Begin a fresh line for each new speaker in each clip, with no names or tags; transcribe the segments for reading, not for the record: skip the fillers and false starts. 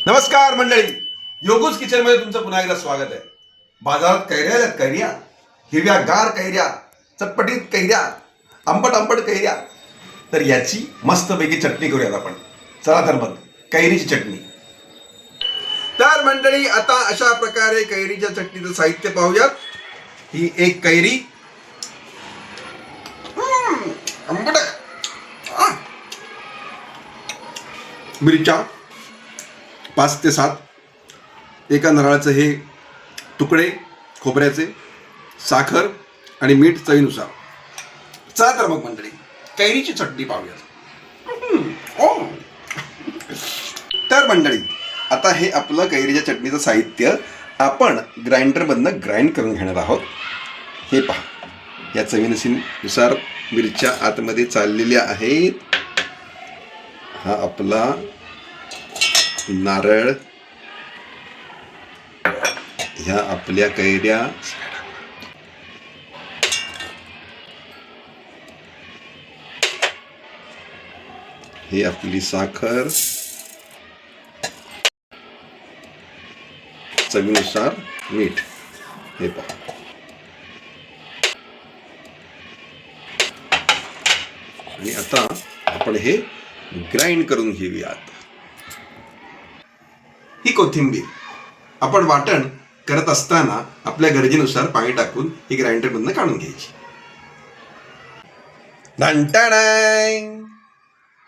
नमस्कार मंडळी, योगूज किचन मध्ये तुमचं पुन्हा एकदा स्वागत आहे. बाजारात कैऱ्या आल्यात, कैऱ्या हिरव्यागार कैऱ्या, चटपटीत कैऱ्या, आंबट आंबट कैऱ्या. तर याची मस्तपैकी चटणी करूयात आपण. चला तर मग कैरीची चटणी. तर मंडळी, आता अशा प्रकारे कैरीच्या चटणीचं साहित्य पाहूयात. ही एक कैरी, आंबट मिरच्या 5 ते 7, एका नारळाचं हे तुकडे खोबऱ्याचे, साखर आणि मीठ चवीनुसार. चला तर मग मंडळी कैरीची चटणी पाहूया. तर मंडळी, आता हे आपलं कैरीच्या चटणीचं साहित्य आपण ग्राइंडरमधनं ग्राइंड करून घेणार आहोत. हे पहा, या चवीनुसार मिरच्या आतमध्ये चाललेल्या आहेत. हा आपला नारळ, ह्या आपल्या कैऱ्या, ही आपली साखर, चवीनुसार मीठ. हे पहा, आणि आता आपण हे ग्राइंड करून घेऊयात. ही कोथिंबीर आपण वाटण करत असताना आपल्या गरजेनुसार पाणी टाकून ही ग्राइंडर मधनं काढून घ्यायची.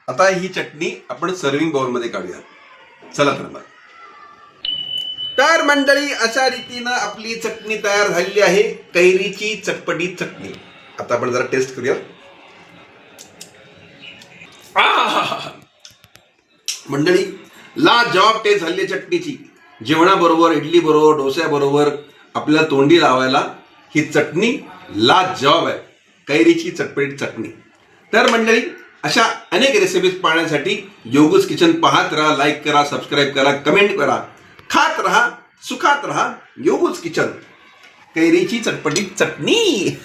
आता ही चटणी आपण सर्विंग बाउल मध्ये काढूया. चला तर मग. तर मंडळी, अशा रीतीनं आपली चटणी तयार झालेली आहे, कैरीची चटपटी चटणी. आता आपण जरा टेस्ट करूया. मंडळी, लाजवाब टेस्ट झाली चटणीची. जेवणाबरोबर, इडली बरोबर, डोस्याबरोबर आपल्याला तोंडी लावायला ही चटणी लाजवाब आहे, कैरीची चटपटीत चटणी. तर मंडळी, अशा अनेक रेसिपीज पाहण्यासाठी योगूज किचन पाहत राहा, लाईक करा, सबस्क्राईब करा, कमेंट करा. खात राहा, सुखात राहा. योगूज किचन, कैरीची चटपटीत चटणी.